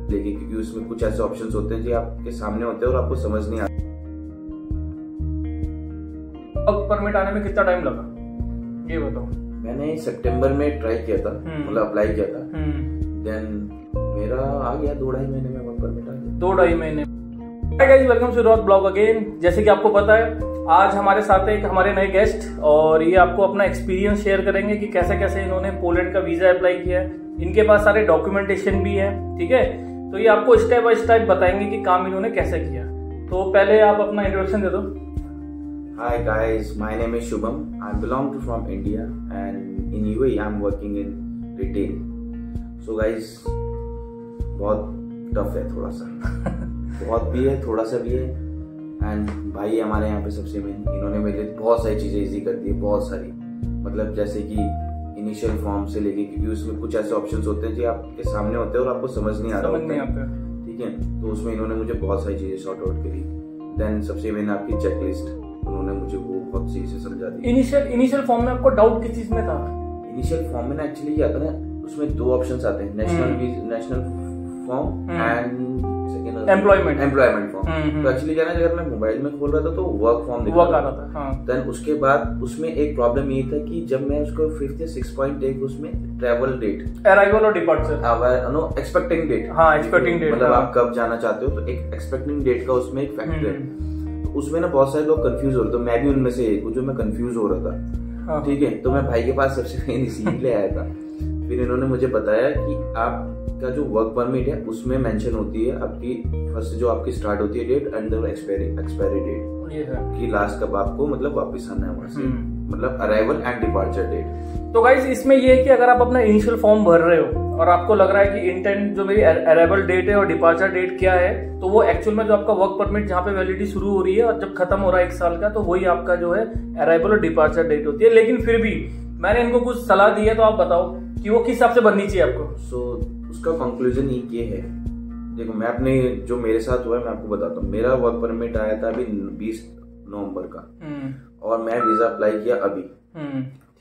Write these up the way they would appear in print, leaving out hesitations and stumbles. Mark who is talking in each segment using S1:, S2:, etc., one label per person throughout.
S1: लेके, क्योंकि उसमें कुछ ऐसे ऑप्शंस होते हैं जो आपके सामने होते हैं और आपको समझ नहीं आता।
S2: वर्क परमिट आने में कितना टाइम लगा ये बताओ।
S1: मैंने सितंबर में ट्राई किया था, मतलब अप्लाई किया था, देन मेरा आ गया 2-2.5 महीने में वर्क परमिट आ गया।
S2: 2-2.5 महीने। Hi guys, welcome to rock blog again. जैसे कि आपको पता है आज हमारे साथ एक हमारे नए गेस्ट, और ये आपको अपना एक्सपीरियंस शेयर करेंगे कि कैसे कैसे इन्होंने पोलैंड का वीजा अप्लाई किया है। इनके पास सारे डॉक्यूमेंटेशन भी है, ठीक है। तो ये आपको स्टेप बाय स्टेप बताएंगे कि काम इन्होंने कैसे किया। तो पहले आप अपना इंट्रोडक्शन दे दो।
S1: Hi guys, my name is Shubham. I belong from India and in UAE I'm working in retail. So guys, बहुत टफ है थोड़ा सा बहुत भी है, थोड़ा सा भी है। एंड भाई हमारे यहाँ पे सबसे मेन, इन्होंने मेरे लिए बहुत सारी चीजें इजी कर दी है, बहुत सारी। मतलब जैसे कि इनिशियल फॉर्म से लेके, क्योंकि उसमें कुछ ऐसे ऑप्शंस होते हैं जो आपके सामने होते हैं और आपको समझ नहीं आता, ठीक है। तो उसमें इन्होंने मुझे बहुत सारी चीजें सॉर्ट आउट करी। देन सबसे मेन आपकी चेकलिस्ट, उन्होंने मुझे वो बहुत सही से समझा दी।
S2: इनिशियल फॉर्म में आपको डाउट किस चीज में था?
S1: इनिशियल फॉर्म में एक्चुअली क्या आता है ना, उसमें 2 ऑप्शंस आते हैं, national form and second employment form. तो एक्चुअली क्या ना, अगर मैं मोबाइल में खोल रहा था तो वर्क फॉर्म दिखा रहा था। हाँ। देन उसके बाद उसमें एक प्रॉब्लम ये था कि जब मैं उसको 5th या 6th पॉइंट एक उसमें ट्रैवल डेट,
S2: अराइवल और डिपार्चर,
S1: नो एक्सपेक्टिंग डेट।
S2: हाँ, एक्सपेक्टिंग डेट,
S1: मतलब आप कब जाना चाहते हो, तो एक एक्सपेक्टिंग डेट का उसमें एक फैक्टर है। उसमें ना बहुत सारे लोग कंफ्यूज हो रहे थे, मैं भी उनमें से एक हूँ जो मैं कंफ्यूज हो रहा था, ठीक है। तो मैं भाई के पास सबसे पहले इसीलिए आया था। फिर इन्होंने मुझे बताया कि आपका जो वर्क परमिट है उसमें मेंशन होती है आपकी फर्स्ट जो आपकी स्टार्ट होती है डेट एंड एक्सपायरी डेट कि लास्ट कब आपको मतलब वापस आना है वहां से, मतलब अराइवल एंड डिपार्चर डेट।
S2: तो गाइस इसमें ये है कि अगर आप अपना इनिशियल फॉर्म भर रहे हो और आपको लग रहा है कि इंटेंट जो मेरी अराइवल डेट है और डिपार्चर डेट क्या है, तो वो एक्चुअल में जो आपका वर्क परमिट जहाँ पे वैलिडिटी शुरू हो रही है और जब खत्म हो रहा है 1 साल का, तो वही आपका जो है अराइवल और डिपार्चर डेट होती है। लेकिन फिर भी मैंने इनको कुछ सलाह दी है, तो आप बताओ कि वो किस हिसाब से बननी चाहिए आपको।
S1: सो उसका कंक्लूजन ये है, देखो मैं अपने जो मेरे साथ हुआ है मैं आपको बताता हूँ। मेरा वर्क परमिट आया था अभी 20 नवंबर का, और मैं वीजा अप्लाई किया अभी,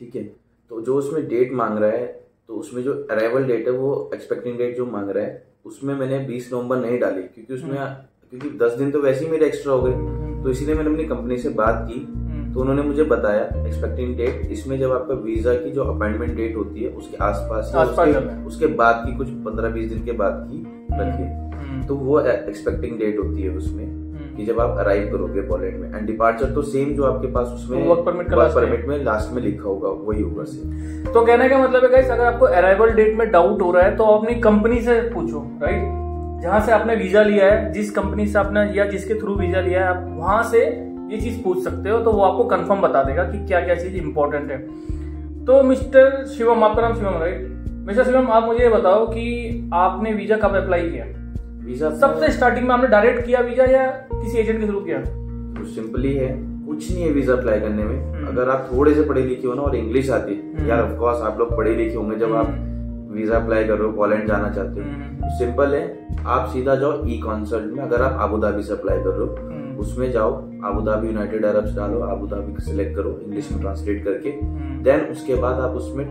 S1: ठीक है। तो जो उसमें डेट मांग रहा है, तो उसमें जो अराइवल डेट है वो एक्सपेक्टिंग डेट जो मांग रहा है उसमें मैंने 20 नवंबर नहीं डाली, क्योंकि उसमें क्योंकि 10 दिन तो वैसे ही मेरे एक्स्ट्रा हो गए। तो इसीलिए मैंने अपनी कंपनी से बात की, तो उन्होंने मुझे बताया एक्सपेक्टिंग डेट इसमें जब आपका वीजा की जो अपॉइंटमेंट डेट होती है उसके आसपास उसके बाद की कुछ 15-20 दिन के बाद की रखिए, तो वो एक्सपेक्टिंग डेट होती है उसमें कि जब आप अराइव करोगे पोलैंड में। एंड डिपार्चर तो सेम जो आपके पास उसमें वर्क परमिट में लास्ट में लिखा होगा वही होगा सेम।
S2: तो कहने का मतलब है गाइस, अगर आपको अराइवल डेट में डाउट हो रहा है तो अपनी कंपनी से पूछो, राइट। जहां से आपने वीजा लिया है, जिस कंपनी से आपने या जिसके थ्रू वीजा लिया है, आप वहां से ये चीज पूछ सकते हो, तो वो आपको कंफर्म बता देगा कि क्या क्या चीज इंपॉर्टेंट है। तो मिस्टर शिवम, आपका नाम शिवम, राइट? मिस्टर शिवम, आप मुझे ये बताओ कि आपने वीजा कब अप्लाई किया?
S1: वीजा
S2: सबसे स्टार्टिंग में आपने डायरेक्ट किया वीजा या किसी एजेंट के थ्रू किया?
S1: तो सिंपली है, कुछ नहीं है वीजा अप्लाई करने में। अगर आप थोड़े से पढ़े लिखे हो ना और इंग्लिश आती है, यार ऑफ कोर्स आप लोग पढ़े लिखे होंगे जब आप वीजा अप्लाई कर रहे हो, पोलैंड जाना चाहते हो, सिंपल है, आप सीधा जाओ ई कंसल्ट में। अगर आप अबू धाबी से अप्लाई कर रहे हो उसमें जाओ, अबू धाबी यूनाइटेड अरब्स डालो, अबू धाबी सिलेक्ट करो इंग्लिश में ट्रांसलेट करके। देन उसके बाद आप उसमें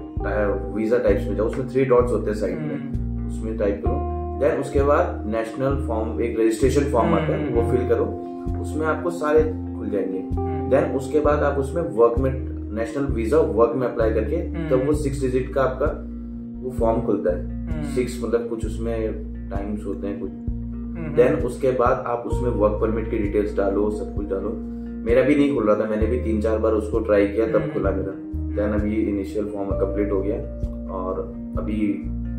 S1: वीजा टाइप्स में जाओ, उसमें 3 डॉट्स होते हैं साइड में, उसमें टाइप करो। देन उसके बाद नेशनल फॉर्म, एक रजिस्ट्रेशन फॉर्म आता है, वो फिल करो, उसमें आपको सारे खुल जाएंगे। देन उसके बाद आप उसमें वर्क में नेशनल वीजा वर्क में अप्लाई करके, तब वो 6 डिजिट का आपका वो फॉर्म खुलता है। 6 मतलब कुछ उसमें टाइम्स होते हैं कुछ। देन उसके बाद आप उसमें वर्क परमिट की डिटेल्स डालो, सब कुछ डालो। मेरा भी नहीं खुल रहा था, मैंने भी 3-4 बार उसको ट्राई किया तब खुला मेरा। देन अभी इनिशियल फॉर्म कंप्लीट हो गया, और अभी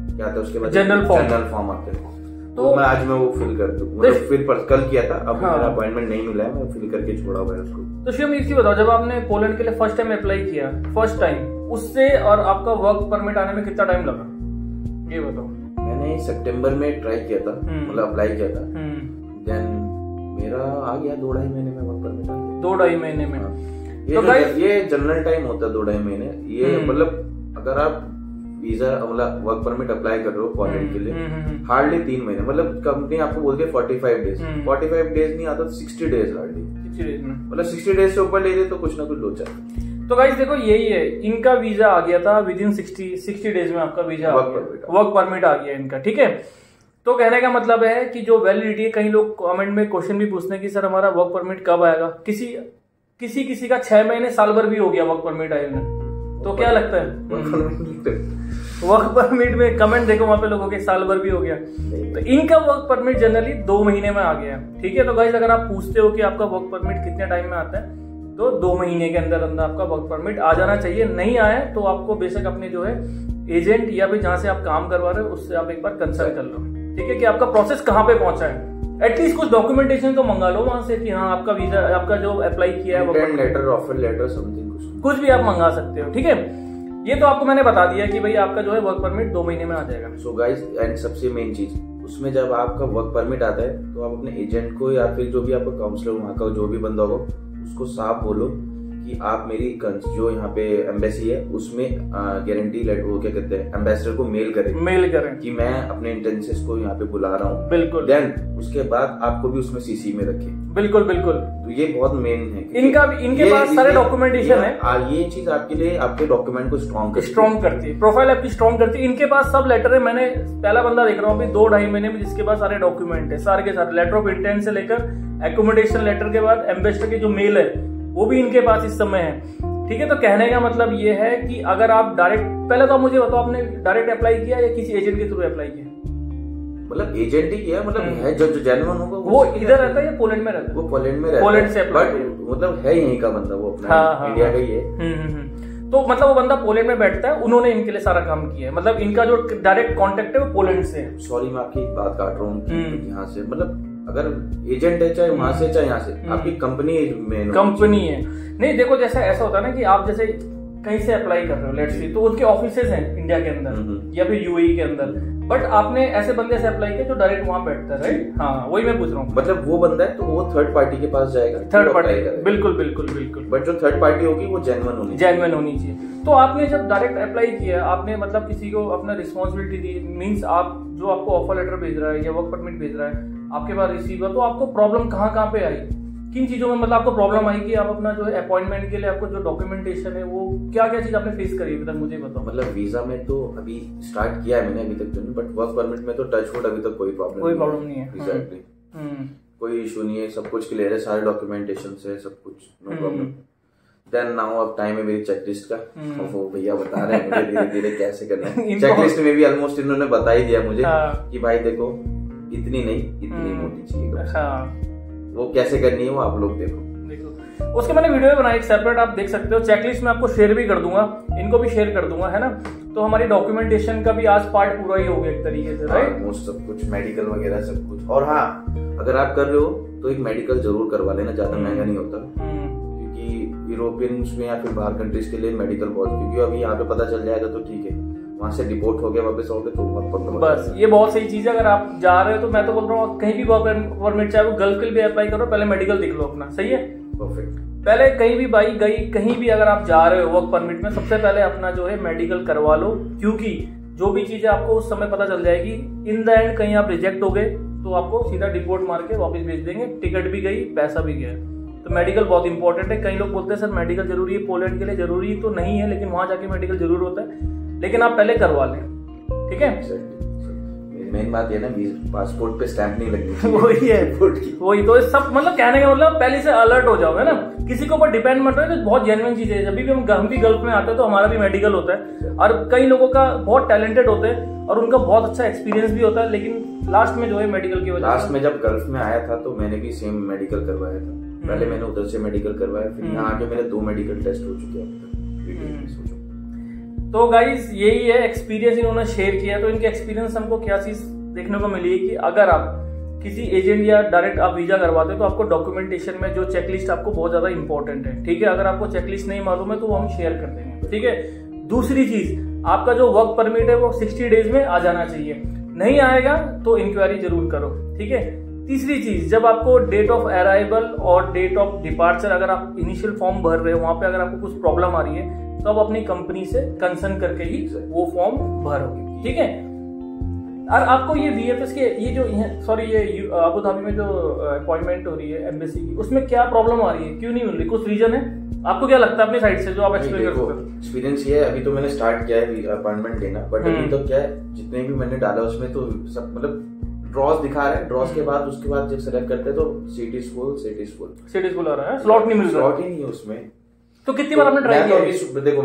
S1: क्या था उसके बाद जनरल फॉर्म आते हैं, तो मैं आज वो फिल कर दूं। मतलब फिर कल किया था, अब मेरा अपॉइंटमेंट नहीं मिला है, मैं फिल करके छोड़ा हुआ है उसको।
S2: तो शिवम एक चीज बताओ, जब आपने पोलैंड के लिए फर्स्ट टाइम अप्लाई किया, फर्स्ट टाइम, उससे और आपका वर्क परमिट आने में कितना टाइम लगा ये बताओ।
S1: मैंने सितंबर में ट्राई किया था, मतलब अप्लाई किया था, देन मेरा आ गया 2-2.5 महीने में वर्क परमिट आ गया।
S2: 2-2.5 महीने में।
S1: ये जनरल टाइम होता है 2-2.5 महीने। ये मतलब अगर आप वीजा मतलब वर्क परमिट अप्लाई कर रहे हो पोलैंड के लिए, हार्डली 3 महीने, मतलब कंपनी आपको बोलती है 45 डेज। 45 डेज नहीं आता तो 60 डेज हार्डली, मतलब 60 डेज से ऊपर ले दे तो कुछ ना कुछ लोचा।
S2: तो गाइस देखो यही है, इनका वीजा आ गया था विद इन 60 डेज में, आपका वीजा वर्क परमिट आ गया इनका, ठीक है। तो कहने का मतलब है कि जो वैलिडिटी है, कई लोग कमेंट में क्वेश्चन भी पूछते हैं कि सर हमारा वर्क परमिट कब आएगा। किसी का 6 महीने साल भर भी हो गया वर्क परमिट आए हुए, तो क्या लगता है वर्क परमिट में कमेंट देखो वहां पे लोगों के साल भर भी हो गया। तो इनका वर्क परमिट जनरली 2 महीने में आ गया। ठीक है, तो गाइस अगर आप पूछते हो कि आपका वर्क परमिट कितने टाइम में आता है, तो 2 महीने के अंदर अंदर आपका वर्क परमिट आ जाना चाहिए। नहीं आया तो आपको बेशक अपने जो है एजेंट या फिर जहां से आप काम करवा रहे हो उससे आप एक बार कंसल्ट कर लो, ठीक है, कि आपका प्रोसेस कहाँ पे पहुंचा है। एटलीस्ट कुछ डॉक्यूमेंटेशन तो मंगा लो वहां से कि हाँ आपका वीजा, आपका जो अप्लाई किया है
S1: लेटर, ऑफर लेटर, समथिंग
S2: कुछ भी आप मंगा सकते हो। ठीक है, ये तो आपको मैंने बता दिया कि भाई आपका जो है वर्क परमिट 2 महीने में आ जाएगा।
S1: सो गाइस, एंड सबसे मेन चीज उसमें जब आपका वर्क परमिट आता है तो आप अपने एजेंट को या फिर जो भी आपका काउंसलर वहाँ का जो भी बंदा होगा उसको साफ बोलो कि आप मेरी जो यहाँ पे एम्बेसी है उसमें गारंटी लेटर, वो क्या कहते हैं, एम्बेसडर को मेल करें कि मैं अपने इंटेंसेस को यहाँ पे बुला रहा हूँ।
S2: बिल्कुल।
S1: देन उसके बाद आपको भी उसमें सीसी में रखें।
S2: बिल्कुल बिल्कुल,
S1: तो ये बहुत मेन है।
S2: इनके पास सारे डॉक्यूमेंटेशन है।
S1: ये चीज आपके लिए आपके डॉक्यूमेंट को स्ट्रॉन्ग
S2: करती है, प्रोफाइल आपकी स्ट्रॉन्ग करती है। इनके पास सब लेटर है। मैंने पहला बंदा देख रहा हूँ अभी 2-2.5 महीने में जिसके पास सारे डॉक्यूमेंट है, सारे के सारे लेटर ऑफ इंटेंट से लेकर एकोमोडेशन लेटर के बाद एम्बेसडर की जो मेल है वो भी इनके पास इस समय है। ठीक है, तो कहने का मतलब ये है कि अगर आप डायरेक्ट, पहले तो आप मुझे बताओ आपने डायरेक्ट अप्लाई किया या किसी एजेंट के थ्रू अप्लाई किया?
S1: मतलब एजेंट ही किया, मतलब है जो जेन्युइन होगा
S2: वो इधर रहता है या पोलैंड में रहता है?
S1: वो पोलैंड में रहता है,
S2: पोलैंड से अप्लाई,
S1: मतलब है यहीं का बंदा, वो अपना इंडिया का ही है।
S2: तो मतलब वो बंदा पोलैंड में बैठता है, उन्होंने इनके लिए सारा काम किया है। मतलब इनका जो डायरेक्ट कांटेक्ट है वो पोलैंड से है।
S1: सॉरी मैं आपकी एक बात काट रहा हूँ, यहाँ से मतलब अगर एजेंट है चाहे वहां से चाहे यहाँ से, आपकी कंपनी
S2: है। नहीं देखो, जैसा ऐसा होता है ना कि आप जैसे कहीं से अप्लाई कर रहे हो लेट्स से, तो उनके ऑफिसेज हैं इंडिया के अंदर या फिर यूएई के अंदर, बट आपने ऐसे बंदे से अप्लाई किया जो डायरेक्ट वहां बैठता है, राइट? हाँ, वही मैं पूछ रहा हूँ।
S1: मतलब वो बंदा है तो वो थर्ड पार्टी के पास जाएगा,
S2: थर्ड पार्टी, बिल्कुल बिल्कुल बिल्कुल।
S1: बट जो थर्ड पार्टी होगी वो जेन्युइन
S2: होनी चाहिए। तो आपने जब डायरेक्ट अप्लाई किया, आपने मतलब किसी को अपना रिस्पॉन्सिबिलिटी दी, मीन्स आप जो आपको ऑफर लेटर भेज रहा है या वर्क परमिट भेज रहा है आपके पास रिसीवर, तो आपको प्रॉब्लम कहाँ पे आई, किन चीजों में मतलब आपको प्रॉब्लम आई कि आप अपना जो है अपॉइंटमेंट के लिए आपको जो डॉक्यूमेंटेशन है वो क्या क्या चीज आपने फेस करी अभी तक, मुझे बताओ।
S1: मतलब वीजा में तो अभी स्टार्ट किया है मैंने अभी तक, बट वर्क परमिट में तो टच वुड अभी तक कोई प्रॉब्लम नहीं है। एग्जैक्टली, कोई इशू नहीं है, सब कुछ क्लियर है, सारे डॉक्यूमेंटेशन है, सब कुछ नो प्रॉब्लम। देन नाउ अब टाइम है मेरी चेकलिस्ट का। वो भैया बता रहे हैं मुझे धीरे धीरे कैसे करना है। चेकलिस्ट में भी ऑलमोस्ट इन्होंने बता ही दिया मुझे कि भाई देखो इतनी नहीं, इतनी मोटी चाहिए, वो कैसे करनी है वो आप लोग देखो।
S2: उसके मैंने वीडियो बनाई एक सेपरेट, आप देख सकते हो। चेकलिस्ट में आपको शेयर भी कर दूंगा, इनको भी शेयर कर दूंगा, है ना? तो हमारी डॉक्यूमेंटेशन का भी आज पार्ट पूरा ही हो गया एक तरीके से, राइट?
S1: मोस्ट सब कुछ मेडिकल वगैरह सब कुछ। और हाँ, अगर आप कर रहे हो तो एक मेडिकल जरूर करवा लेना, ज्यादा महंगा नहीं होता, क्योंकि यूरोपियन में या फिर बाहर कंट्रीज के लिए मेडिकल बहुत, क्योंकि अभी यहाँ पे पता चल जाएगा तो ठीक है, वहां से डिपोर्ट हो गया वापस आओगे तो बहुत प्रॉब्लम।
S2: बस ये बहुत सही चीज है। अगर आप जा रहे हो तो मैं तो बोल रहा हूँ कहीं भी वर्क परमिट, चाहे वो गल्फ के लिए अप्लाई करो, पहले मेडिकल दिख लो अपना, सही है?
S1: परफेक्ट।
S2: पहले कहीं भी भाई कहीं भी अगर आप जा रहे हो वर्क परमिट में, सबसे पहले अपना जो है मेडिकल करवा लो, क्योंकि जो भी चीजें आपको उस समय पता चल जाएगी, इन द एंड कहीं आप रिजेक्ट हो गए तो आपको सीधा डिपोर्ट मार के वापस भेज देंगे, टिकट भी गई, पैसा भी गया। तो मेडिकल बहुत इंपॉर्टेंट है। कई लोग बोलते हैं सर मेडिकल जरूरी है पोलैंड के लिए, जरूरी तो नहीं है, लेकिन वहां जाके मेडिकल जरूर होता है, लेकिन आप पहले करवा लें, ठीक है?
S1: मेन बात ये ना, पासपोर्ट पे स्टैंप नहीं लगनी चाहिए।
S2: वही है, वही तो सब मतलब कहने का मतलब पहले से अलर्ट हो जाओ, है ना? किसी के ऊपर डिपेंड मत रहो, तो बहुत जेन्युइन चीज है। जब भी हम भी गल्फ में आते हैं तो हमारा भी मेडिकल होता है, और कई लोगों का बहुत टैलेंटेड होते हैं और उनका बहुत अच्छा एक्सपीरियंस भी होता है, लेकिन लास्ट में जो है मेडिकल की वजह, लास्ट
S1: में जब गल्फ में आया था तो मैंने भी सेम मेडिकल करवाया था। पहले मैंने उधर से मेडिकल करवाया, फिर यहाँ आके मेरे 2 मेडिकल टेस्ट हो चुके हैं।
S2: तो गाइस यही है एक्सपीरियंस इन्होंने शेयर किया। तो इनके एक्सपीरियंस हमको क्या चीज देखने को मिली है कि अगर आप किसी एजेंट या डायरेक्ट आप वीजा करवाते हैं तो आपको डॉक्यूमेंटेशन में जो चेकलिस्ट आपको बहुत ज्यादा इंपॉर्टेंट है, ठीक है? अगर आपको चेकलिस्ट नहीं मालूम है तो वो हम शेयर कर देंगे, ठीक है? दूसरी चीज, आपका जो वर्क परमिट है वो 60 डेज में आ जाना चाहिए, नहीं आएगा तो इंक्वायरी जरूर करो, ठीक है? तीसरी चीज, जब आपको डेट ऑफ अराइवल और डेट ऑफ डिपार्चर, अगर आप इनिशियल फॉर्म भर रहे हो वहां पे अगर आपको कुछ प्रॉब्लम आ रही है तो आप अपनी कंपनी से कंसर्न करके ही वो फॉर्म भरोगे, ठीक है? और आपको ये VFS के ये जो ये अबू धाबी में जो अपॉइंटमेंट हो रही है एम्बेसी की, उसमें क्या प्रॉब्लम आ रही है, क्यों नहीं मिल रही, कुछ रीजन है? आपको क्या लगता है अपनी साइड से जो आप एक्सप्लेन कर सकते हो?
S1: एक्सपीरियंस ये है, अभी तो मैंने स्टार्ट किया है अपॉइंटमेंट लेना, बट अभी तो क्या है, जितने भी मैंने डाला उसमें तो सब मतलब ड्रॉस दिखा रहा है, ड्रॉस के बाद उसके बाद जब सेलेक्ट करते हैं तो सीट इज फुल
S2: आ रहा है, स्लॉट नहीं मिल रहा,
S1: स्लॉट ही नहीं है उसमें।
S2: तो कितनी बार आपने ट्राई किया?
S1: देखो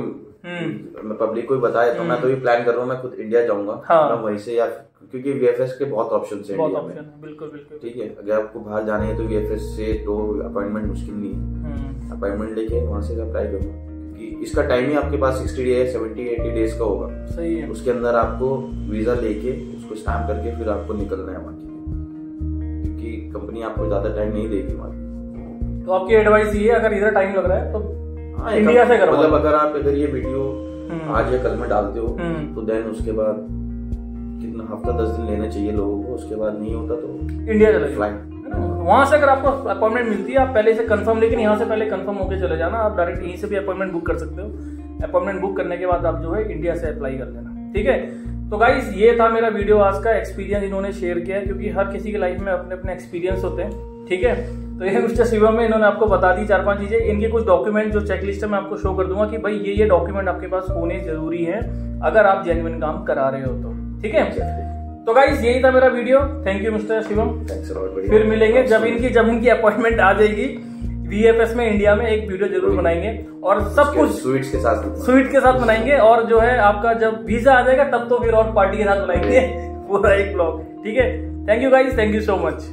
S1: मैं पब्लिक को ही बताया तो मैं तो ये प्लान कर रहा हूँ, मैं खुद इंडिया जाऊंगा, मैं वहीं से, या क्योंकि VFS के बहुत ऑप्शन है इंडिया में,
S2: बिल्कुल बिल्कुल
S1: ठीक है। अगर आपको बाहर जाने है तो VFS से तो अपॉइंटमेंट मुश्किल नहीं है, अपॉइंटमेंट लेके वहां से अप्लाई करूँ, क्योंकि इसका टाइम ही आपके पास 60 डेज 70-80 डेज का होगा।
S2: सही है।
S1: उसके अंदर आपको वीजा लेके उसको स्टैम्प करके फिर आपको निकलना है वहाँ के लिए, क्योंकि कंपनी आपको ज्यादा टाइम नहीं देगी वहाँ।
S2: तो आपकी एडवाइस ये है, अगर इधर टाइम लग रहा है तो इंडिया से करो।
S1: मतलब अगर ये वीडियो आज या कल में डालते हो तो देन उसके बाद कितना हफ्ता 10 दिन लेना चाहिए लोगों को, उसके बाद नहीं होता तो
S2: इंडिया चले जाओ। वहां से अगर आपको अपॉइंटमेंट मिलती है आप पहले से कंफर्म, लेकिन यहाँ से पहले कंफर्म होके चले जाना, आप डायरेक्ट यहीं से भी अपॉइंटमेंट बुक कर सकते हो। अपॉइंटमेंट बुक करने के बाद आप जो है इंडिया से अप्लाई कर लेना, ठीक है। तो गाइस ये था मेरा वीडियो आज का, एक्सपीरियंस इन्होंने शेयर किया है, क्योंकि हर किसी की लाइफ में अपने अपने एक्सपीरियंस होते हैं, ठीक है। तो ये मिस्टर शिवम में इन्होंने आपको बता दी 4-5 चीजें। इनके कुछ डॉक्यूमेंट जो चेकलिस्ट है मैं आपको शो कर दूंगा कि भाई ये डॉक्यूमेंट आपके पास होने जरूरी है अगर आप जेन्युइन काम करा रहे हो तो, ठीक है। तो गाइस यही था मेरा video. Thank you mister Shivam, फिर मिलेंगे जब इनकी अपॉइंटमेंट आ जाएगी VFS में इंडिया में, एक वीडियो जरूर बनाएंगे और सब कुछ स्वीट के साथ बनाएंगे, और जो है आपका जब वीजा आ जाएगा तब तो फिर और पार्टी के साथ बनाएंगे पूरा एक ब्लॉग, ठीक है। Thank you guys, thank you so much.